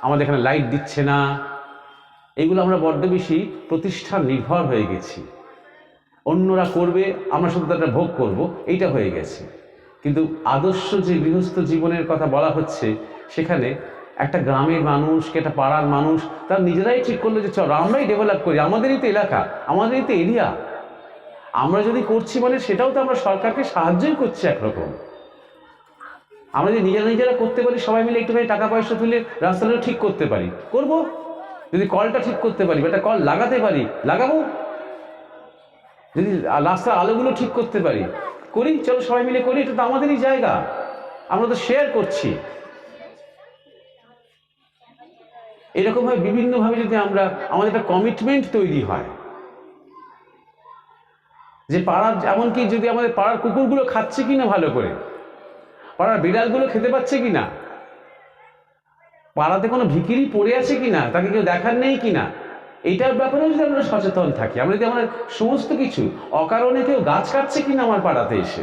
B: আমাদের এখানে লাইট দিচ্ছে না, এগুলো আমরা বড্ড বেশি প্রতিষ্ঠান নির্ভর হয়ে গেছি। অন্যরা করবে, আমরা শুধু তাটা ভোগ করব, এইটা হয়ে গেছে। কিন্তু আদর্শ যে গৃহস্থ জীবনের কথা বলা হচ্ছে, সেখানে একটা গ্রামের মানুষ, একটা পাড়ার মানুষ, তারা নিজেরাই ঠিক করলো যে চলো আমরাই ডেভেলপ করি, আমাদেরই তো এলাকা, আমাদেরই তো এরিয়া, আমরা যদি করছি মানে সেটাও তো আমরা সরকারকে সাহায্যই করছি একরকম। আমরা যদি নিজেরা করতে পারি, সবাই মিলে একটুখানি টাকা পয়সা তুলে রাস্তাটা ঠিক করতে পারি, করব। যদি কলটা ঠিক করতে পারি, একটা কল লাগাতে পারি, লাগাবো। যদি রাস্তার আলোগুলো ঠিক করতে পারি, করি, চলো সবাই মিলে করি, এটা তো আমাদেরই জায়গা, আমরা তো শেয়ার করছি। এরকমভাবে বিভিন্নভাবে যদি আমাদের একটা কমিটমেন্ট তৈরি হয় যে পাড়ার, এমনকি যদি আমাদের পাড়ার কুকুরগুলো খাচ্ছে কিনা ভালো করে, পাড়ার বিড়ালগুলো খেতে পাচ্ছে কিনা, পাড়াতে কোনো ভিখিরি পড়ে আছে কিনা, তাকে কেউ দেখার নেই কিনা, এইটার ব্যাপারেও যদি আমরা সচেতন থাকি, আমরা যদি আমাদের সমস্ত কিছু, অকারণে কেউ গাছ কাটছে কিনা আমার পাড়াতে এসে,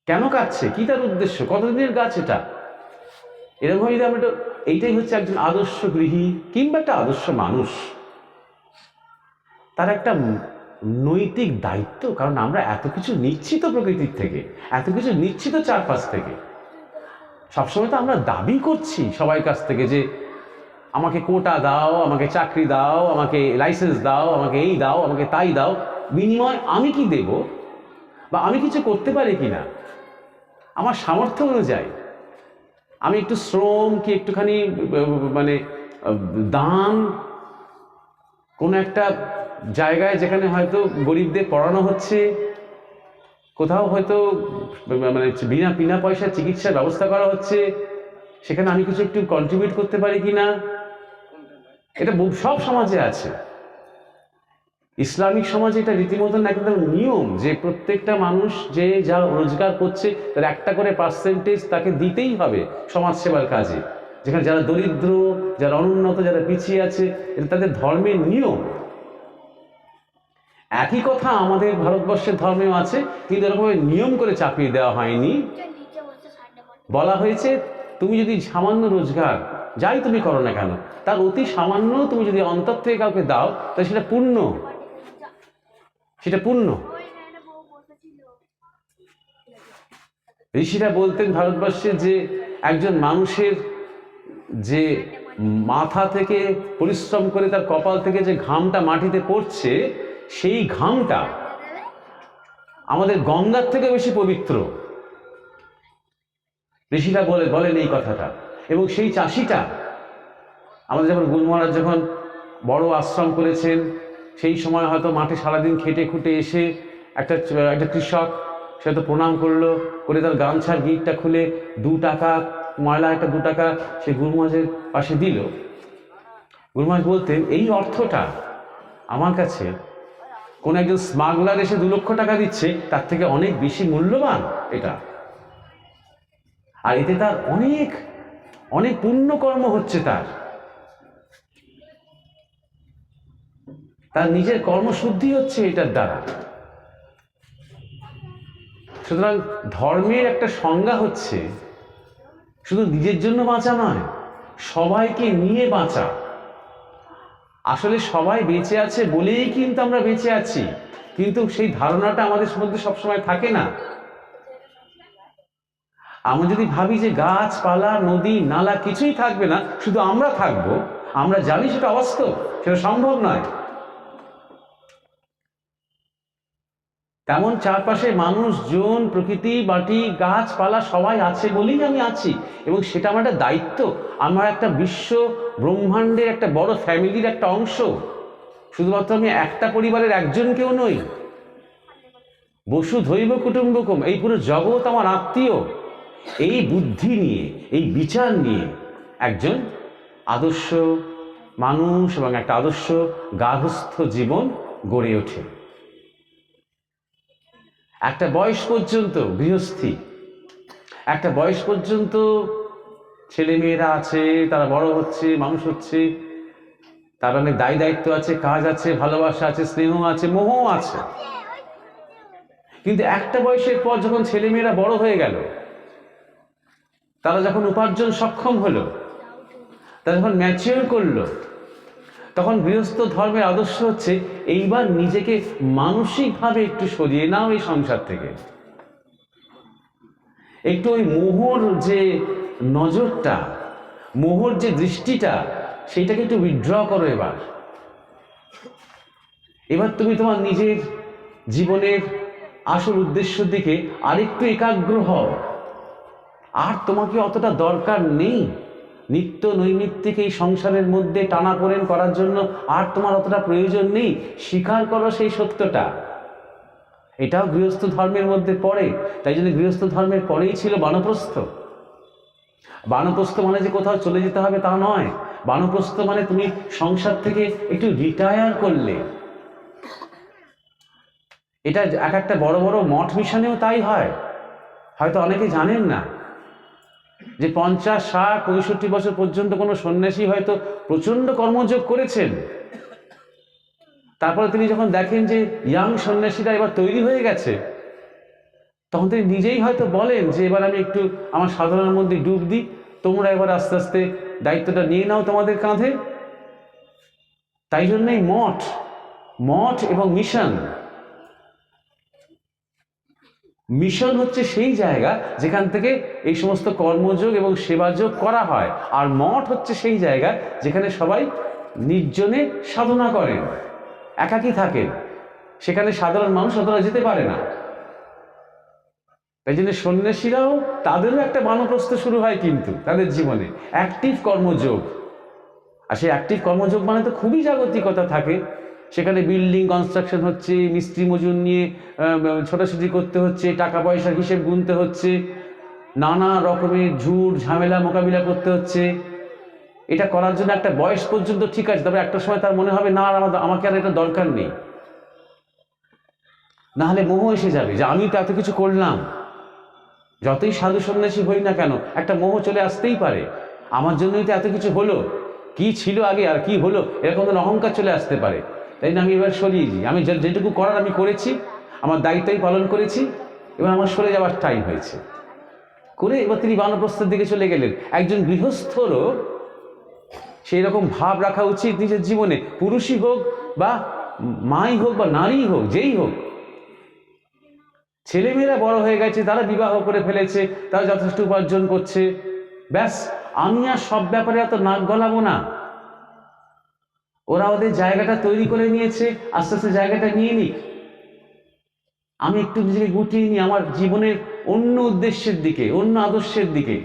B: কেন কাটছে, কি তার উদ্দেশ্য, কতদিনের গাছ এটা, এরকম যদি আমরা, এইটাই হচ্ছে একজন আদর্শ গৃহী কিংবা একটা আদর্শ মানুষ, তার একটা নৈতিক দায়িত্ব। কারণ আমরা এত কিছু নিচ্ছি তো প্রকৃতির থেকে, এত কিছু নিচ্ছি তো চারপাশ থেকে, সবসময় তো আমরা দাবি করছি সবাই কাছ থেকে যে আমাকে কোটা দাও, আমাকে চাকরি দাও, আমাকে লাইসেন্স দাও, আমাকে এই দাও, আমাকে তাই দাও, বিনিময় আমি কি দেব, বা আমি কিছু করতে পারি কি না আমার সামর্থ্য অনুযায়ী, আমি একটু শ্রম কি একটুখানি মানে দান, কোনো একটা জায়গায় যেখানে হয়তো গরিবদের পড়ানো হচ্ছে, কোথাও হয়তো মানে বিনা পয়সায় চিকিৎসার ব্যবস্থা করা হচ্ছে, সেখানে আমি কিছু একটু কন্ট্রিবিউট করতে পারি কিনা, এটা সব সমাজে আছে। ইসলামিক সমাজে এটা রীতিমতন একদম নিয়ম যে প্রত্যেকটা মানুষ যে যা রোজগার করছে তার একটা করে পার্সেন্টেজ তাকে দিতেই হবে সমাজসেবার কাজে। যেখানে যারা দরিদ্র, যারা অনুন্নত, যারা পিছিয়ে আছে, এটা তাদের ধর্মের নিয়ম। একই কথা আমাদের ভারতবর্ষের ধর্মেও আছে, কিন্তু এরকম নিয়ম করে চাপিয়ে দেওয়া হয়নি। বলা হয়েছে তুমি যদি সামান্য রোজগার যাই তুমি করো না কেন, তার অতি সামান্য তুমি যদি অন্তর থেকে কাউকে দাও, তাহলে সেটা পুণ্য, সেটা পুণ্য। ঋষিরা বলতেন ভারতবর্ষে যে একজন মানুষের যে মাথা থেকে পরিশ্রম করে তার কপাল থেকে যে ঘামটা মাটিতে পড়ছে, সেই ঘামটা আমাদের গঙ্গার থেকে বেশি পবিত্র। ঋষিরা বলেন এই কথাটা। এবং সেই চাষিটা, আমাদের যখন গুরু মহারাজ যখন বড় আশ্রম করেছেন, সেই সময় হয়তো মাঠে সারাদিন খেটে খুঁটে এসে একটা কৃষক সে হয়তো প্রণাম করলো, করে তার গামছার গিঁটটা খুলে 2 টাকা, ময়লা একটা 2 টাকা সে গুরু মহারাজের পাশে দিল। গুরু মহারাজ বলতেন এই অর্থটা আমার কাছে কোন একজন স্মাগলার এসে 2 লক্ষ টাকা দিচ্ছে তার থেকে অনেক বেশি মূল্যবান এটা। আর এতে তার অনেক অনেক পুণ্যকর্ম হচ্ছে, তার নিজের কর্মশুদ্ধি হচ্ছে এটার দ্বারা। সুতরাং ধর্মের একটা সংজ্ঞা হচ্ছে শুধু নিজের জন্য বাঁচা নয়, সবাইকে নিয়ে বাঁচা। আসলে সবাই বেঁচে আছে বলেই কিন্তু আমরা বেঁচে আছি, কিন্তু সেই ধারণাটা আমাদের মধ্যে সবসময় থাকে না। আমরা যদি ভাবি যে গাছপালা, নদী, নালা কিছুই থাকবে না, শুধু আমরা থাকবো, আমরা জানি সেটা অবাস্তব, সেটা সম্ভব নয়। তেমন চারপাশে মানুষজন, প্রকৃতি, মাটি, গাছপালা সবাই আছে বলেই আমি আছি, এবং সেটা আমার একটা দায়িত্ব। আমার একটা বিশ্ব ব্রহ্মাণ্ডের একটা বড় ফ্যামিলির একটা অংশ। শুধুমাত্র আমি একটা পরিবারের একজন কেউ নই। বসুধৈব কুটুম্বকম, এই পুরো জগৎ আমার আত্মীয়। এই বুদ্ধি নিয়ে, এই বিচার নিয়ে একজন আদর্শ মানুষ এবং একটা আদর্শ গার্হস্থ্য জীবন গড়ে ওঠে। একটা বয়স পর্যন্ত গৃহস্থী, একটা বয়স পর্যন্ত ছেলেমেয়েরা আছে, তারা বড় হচ্ছে, মানুষ হচ্ছে, তার অনেক দায় দায়িত্ব আছে, কাজ আছে, ভালোবাসা আছে, স্নেহ আছে, মোহ আছে। কিন্তু একটা বয়সের পর যখন ছেলেমেয়েরা বড় হয়ে গেল, তারা যখন উপার্জন সক্ষম হলো, তারা যখন ম্যাচিওর করলো, তখন গৃহস্থ ধর্মের আদর্শ হচ্ছে এইবার নিজেকে মানসিকভাবে একটু সরিয়ে নাও এই সংসার থেকে, একটু ওই মোহর যে নজরটা, মোহর যে দৃষ্টিটা, সেইটাকে একটু উইথড্র করো। এবার তুমি তোমার নিজের জীবনের আসল উদ্দেশ্যের দিকে আরেকটু একাগ্র হও। আর তোমাকে অতটা দরকার নেই নিত্য নৈমিত্তিক এই সংসারের মধ্যে টানাপোড়েন করার জন্য, আর তোমার অতটা প্রয়োজন নেই। স্বীকার করো সেই সত্যটা। এটাও গৃহস্থ ধর্মের মধ্যে পড়ে। তাই জন্য গৃহস্থ ধর্মের পরেই ছিল বানপ্রস্থ। বানপ্রস্থ মানে যে কোথাও চলে যেতে হবে তা নয়। বানপ্রস্থ মানে তুমি সংসার থেকে একটু রিটায়ার করলে। এটা এক একটা বড় বড় মঠ মিশনেও তাই হয়। হয়তো অনেকে জানেন না যে 50, 60, 65 বছর পর্যন্ত কোনো সন্ন্যাসী হয়তো প্রচণ্ড কর্মযোগ করেছেন, তারপরে তিনি যখন দেখেন যে ইয়াং সন্ন্যাসীরা এবার তৈরি হয়ে গেছে, তখন তিনি নিজেই হয়তো বলেন যে এবার আমি একটু আমার সাধনার মধ্যে ডুব দিই, তোমরা এবার আস্তে আস্তে দায়িত্বটা নিয়ে নাও তোমাদের কাঁধে। তাই জন্যই মঠ এবং মিশন। মিশন হচ্ছে সেই জায়গা যেখান থেকে এই সমস্ত কর্মযোগ এবং সেবাযোগ করা হয়, আর মঠ হচ্ছে সেই জায়গা যেখানে সবাই নির্জনে সাধনা করেন, একাকী থাকেন। সেখানে সাধারণ মানুষ অতটা যেতে পারে না। তাই জন্য সন্ন্যাসীরাও, তাদেরও একটা বানপ্রস্থ শুরু হয় কিন্তু তাদের জীবনে অ্যাক্টিভ কর্মযোগ। আর সেই অ্যাক্টিভ কর্মযোগ মানে তো খুবই জাগতিকতা থাকে। সেখানে বিল্ডিং কনস্ট্রাকশন হচ্ছে, মিস্ত্রি মজুর নিয়ে ছোটাছুটি করতে হচ্ছে, টাকা পয়সার হিসেব গুনতে হচ্ছে, নানা রকমের ঝুট ঝামেলা মোকাবিলা করতে হচ্ছে। এটা করার জন্য একটা বয়স পর্যন্ত ঠিক আছে, তবে একটা সময় তার মনে হবে না, আর আমাকে আর এটা দরকার নেই। না হলে মোহ এসে যাবে যে আমি তো এত কিছু করলাম। যতই সাধু সন্ন্যাসী হই না কেন, একটা মোহ চলে আসতেই পারে, আমার জন্যই তো এত কিছু হলো, কি ছিল আগে আর কি হলো, এরকম ধরনের অহংকার চলে আসতে পারে। তাই না, আমি এবার সরিয়ে দিই, আমি যেটুকু করার আমি করেছি, আমার দায়িত্বই পালন করেছি, এবার আমার সরে যাওয়ার টাইম হয়েছে করে এবার তিনি বানপ্রস্থের দিকে চলে গেলেন। একজন গৃহস্থরও সেই রকম ভাব রাখা উচিত নিজের জীবনে, পুরুষই হোক বা মাই হোক বা নারী হোক, যেই হোক। ছেলেমেয়েরা বড় হয়ে গেছে, তারা বিবাহ করে ফেলেছে, তারা যথেষ্ট উপার্জন করছে, ব্যাস আমি আর সব ব্যাপারে এত নাক গলাবো না। ওরা ওদের জায়গাটা তৈরি করে নিয়েছে, আস্তে আস্তে জায়গাটা নিয়ে নিক, আমি একটু নিজেকে গুটিয়ে নিই আমার জীবনের অন্য উদ্দেশ্যের দিকে, অন্য আদর্শের দিকে।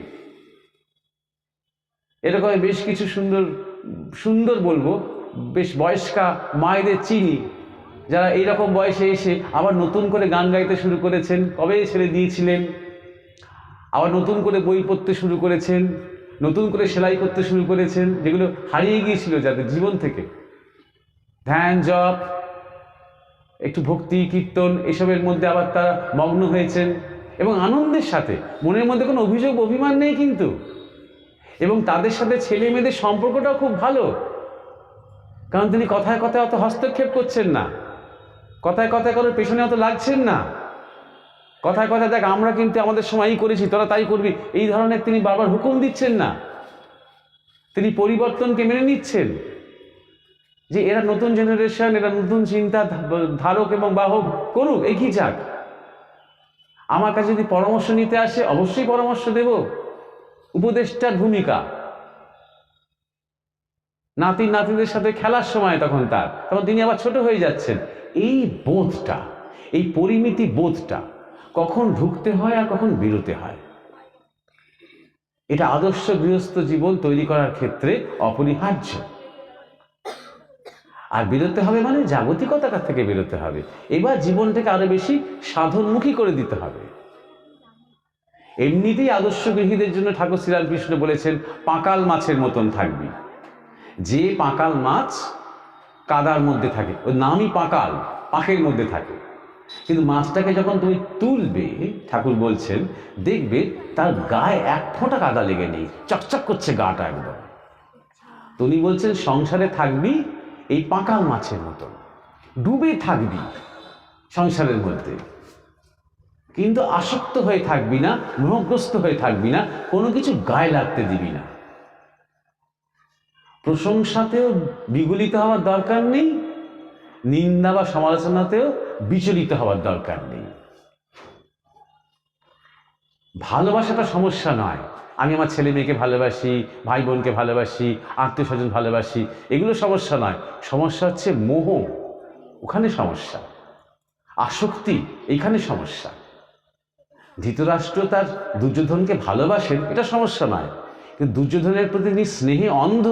B: এরকম বেশ কিছু সুন্দর সুন্দর বলবো, বেশ বয়স্কা মায়েদের চিনি, যারা এইরকম বয়সে এসে আবার নতুন করে গান গাইতে শুরু করেছেন, কবে ছেড়ে দিয়েছিলেন, আবার নতুন করে বই পড়তে শুরু করেছেন, নতুন করে সেলাই করতে শুরু করেছেন, যেগুলো হারিয়ে গিয়েছিল যাদের জীবন থেকে। ধ্যান, জপ, একটু ভক্তি, কীর্তন, এসবের মধ্যে আবার তারা মগ্ন হয়েছেন এবং আনন্দের সাথে, মনের মধ্যে কোনো অভিযোগ অভিমান নেই কিন্তু। এবং তাদের সাথে ছেলে মেয়েদের সম্পর্কটাও খুব ভালো, কারণ তিনি কথায় কথায় অত হস্তক্ষেপ করছেন না, কথায় কথায় কারোর পেছনে অত লাগছেন না, কথায় কথায় দেখ আমরা কিন্তু আমাদের সময়ই করেছি, তোরা তাই করবি, এই ধরনের তিনি বারবার হুকুম দিচ্ছেন না। তিনি পরিবর্তনকে মেনে নিচ্ছেন, যে এরা নতুন জেনারেশন, এরা নতুন চিন্তা ধারক এবং বাহক, করুক, এগিয়ে যাক। আমার কাছে যদি পরামর্শ নিতে আসে অবশ্যই পরামর্শ দেব, উপদেষ্টার ভূমিকা। নাতি নাতিদের সাথে খেলার সময় তখন তিনি আবার ছোট হয়ে যাচ্ছেন। এই বোধটা, এই পরিমিতি বোধটা, কখন ঢুকতে হয় আর কখন বেরোতে হয়, এটা আদর্শ গৃহস্থ জীবন তৈরি করার ক্ষেত্রে অপরিহার্য। আর বেরোতে হবে মানে জাগতিকতা থেকে বেরোতে হবে, এবার জীবনটাকে আরো বেশি সাধনমুখী করে দিতে হবে। এমনিতেই আদর্শ গৃহীদের জন্য ঠাকুর শ্রীরামকৃষ্ণ বলেছেন, পাঁকাল মাছের মতন থাকবি। যে পাঁকাল মাছ কাদার মধ্যে থাকে, ওর নামই পাঁকাল, পাঁকের মধ্যে থাকে, কিন্তু মাছটাকে যখন তুমি তুলবে, ঠাকুর বলছেন, দেখবে তার গায়ে এক ফোঁটা কাদা লেগে নেই, চকচক করছে গাটা একদম। তিনি বলছেন সংসারে থাকবি এই পাঁকাল মাছের মতন, ডুবে থাকবি সংসারের মধ্যে, কিন্তু আসক্ত হয়ে থাকবি না, মোহগ্রস্ত হয়ে থাকবি না, কোনো কিছু গায়ে লাগতে দিবি না। প্রশংসাতেও বিগলিত হওয়ার দরকার নেই, নিন্দা বা সমালোচনাতেও বিচলিত হওয়ার দরকার নেই। ভালোবাসাটা সমস্যা নয়, আমি আমার ছেলে মেয়েকে ভালোবাসি, ভাই বোনকে ভালোবাসি, আত্মীয় স্বজন ভালোবাসি, এগুলো সমস্যা নয়। সমস্যা হচ্ছে মোহ, ওখানে সমস্যা। আসক্তি, এইখানে সমস্যা। ধৃতরাষ্ট্র তার দুর্যোধনকে ভালোবাসেন, এটা সমস্যা নয়, কিন্তু দুর্যোধনের প্রতি তিনি স্নেহে অন্ধ,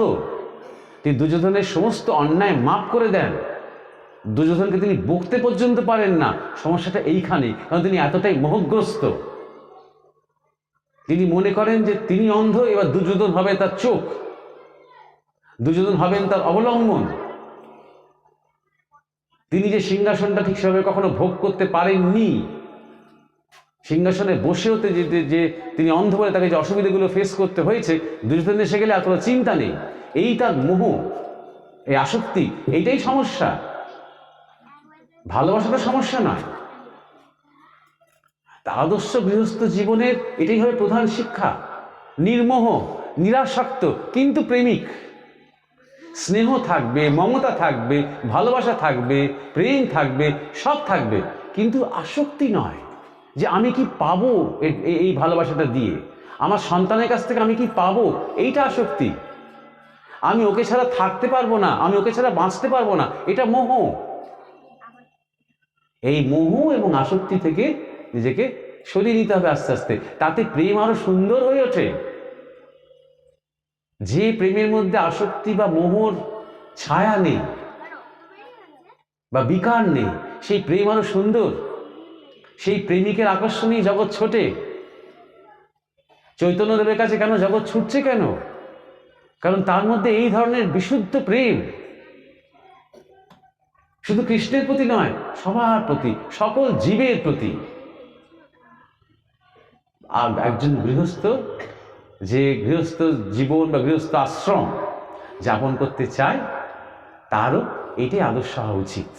B: তিনি দুর্যোধনের সমস্ত অন্যায় মাফ করে দেন, দুর্যোধনকে তিনি বকতে পর্যন্ত পারেন না। সমস্যাটা এইখানে, কারণ তিনি এতটাই মোহগ্রস্ত। তিনি মনে করেন যে তিনি অন্ধ, এবার দুর্যোধন হবে তার চোখ, দুর্যোধন হবেন তার অবলম্বন। তিনি যে সিংহাসনটা ঠিক সেভাবে কখনো ভোগ করতে পারেননি, সিংহাসনে বসে হতে যে তিনি অন্ধ বলে তাকে যে অসুবিধাগুলো ফেস করতে হয়েছে, দুর্যোধন এসে গেলে আর কোনো চিন্তা নেই। এই তার মোহ, এই আসক্তি, এইটাই সমস্যা। ভালোবাসাটা সমস্যা নয়। তা আদর্শ গৃহস্থ জীবনের এটাই হবে প্রধান শিক্ষা, নির্মোহ, নিরাসক্ত, কিন্তু প্রেমিক। স্নেহ থাকবে, মমতা থাকবে, ভালোবাসা থাকবে, প্রেম থাকবে, সব থাকবে, কিন্তু আসক্তি নয় যে আমি কি পাবো এই ভালোবাসাটা দিয়ে, আমার সন্তানের কাছ থেকে আমি কি পাবো, এইটা আসক্তি। আমি ওকে ছাড়া থাকতে পারবো না, আমি ওকে ছাড়া বাঁচতে পারবো না, এটা মোহ। এই মোহ এবং আসক্তি থেকে নিজেকে সরিয়ে নিতে হবে আস্তে আস্তে, তাতে প্রেম আরো সুন্দর হয়ে ওঠে। যে প্রেমের মধ্যে আসক্তি বা মোহর ছায়া নেই বা বিকার নেই, সেই প্রেম আরো সুন্দর। সেই প্রেমিকের আকর্ষণী জগৎ ছোটে। চৈতন্যদেবের কাছে কেন জগৎ ছুটছে কেন? কারণ তার মধ্যে এই ধরনের বিশুদ্ধ প্রেম, শুধু কৃষ্ণের প্রতি নয়, সবার প্রতি, সকল জীবের প্রতি। আর একজন গৃহস্থ, যে গৃহস্থ জীবন বা গৃহস্থ আশ্রম, যাপন করতে চায় তারও এটাই আদর্শ হওয়া উচিত।